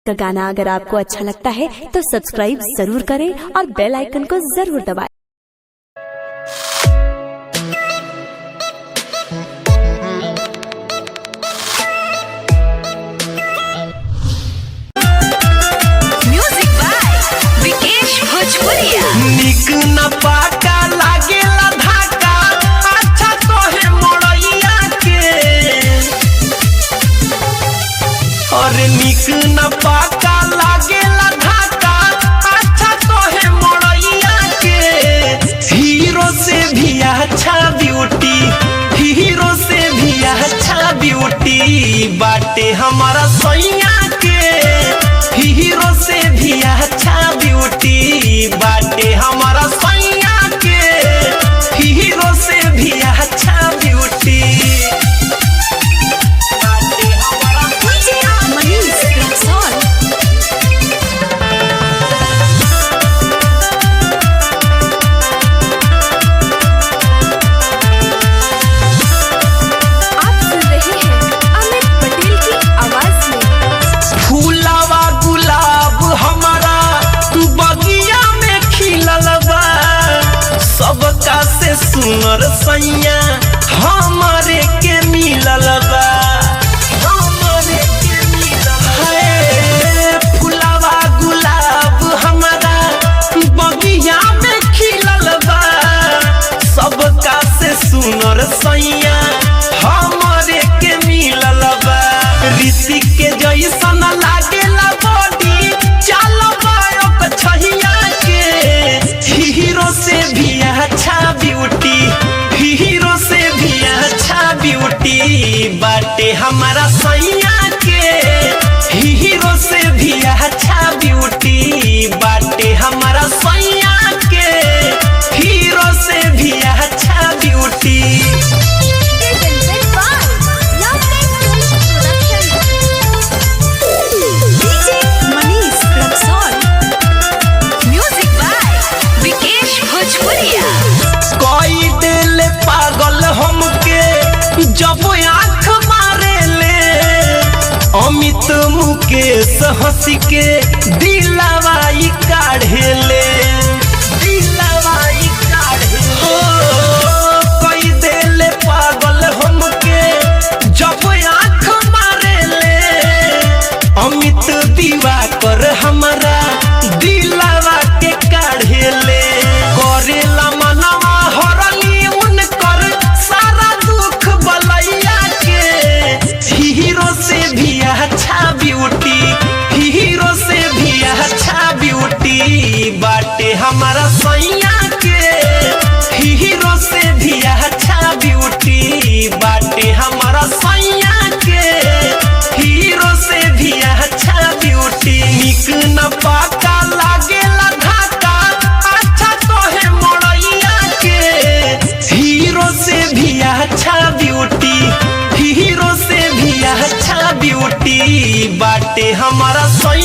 तो गाना अगर आपको अच्छा लगता है तो सब्सक्राइब जरूर करें और बेल आइकन को जरूर दबाएं। म्यूजिक बाय विकेश भोजपुरिया। निक न पाका लागेला धाका, अच्छा तोहे मोड़ैया के। अरे निक न पाका लागेला धाका, अच्छा तोहे मोड़ैया के। हीरो से भी अच्छा ब्यूटी, हीरो से भी अच्छा ब्यूटी बाटे हमारा सैया के। हीरो से भी अच्छा ब्यूटी बाटे हमारा सैया के। हीरो से भी अच्छा ब्यूटी बाटे हमारा मनीष रक्सौल। आप सुन रहे हैं अमित पटेल की आवाज में। फूलावा गुलाब हमारा तू बगिया में खिलल बा, सबका से सुनर सैया हमारे के मिलल बा। हमारे के मिलल है फूलावा गुलाब हमारा बगिया में खिलल बा, सबका से सुनर सैया हमारे के मिलल बा। ऋषि के जैसन लागेला बॉडी, चलबा ओक छहिया के। हीरो से भी अच्छा ब्यूटी, हीरो से भी अच्छा ब्यूटी बाटे हमारा सैया के। हीरो से भी अच्छा ब्यूटी बाटे हमारा सैया के। हीरो से भी अच्छा beauty Manish Raxaul. Music by Vikesh Bhojpuriya. कोई दिल पागल हमके जब आँख मारे ले, अमित मुकेश हंस के दिलवाई काढ़े ले। दिलवाई काढ़े हो कोई दिल पागल हमके जब आँख मारे ले, अमित दिवाकर हमारा दिलवा के काढ़े ले। करेला मनवा हरली उनकर सारा दुख बलैया के। हीरो से भी अच्छा ब्यूटी, हीरो से भी अच्छा ब्यूटी बाटे हमारा सैया के। हीरो से भी अच्छा ब्यूटी बाटे हमारा सैया के। हीरो से भी अच्छा ब्यूटी निक न पाका लागेला धाका, अच्छा तोहे मोड़ैया के। हीरो से भी अच्छा ब्यूटी, हीरो से भी अच्छा ब्यूटी बाटे हमारा सैया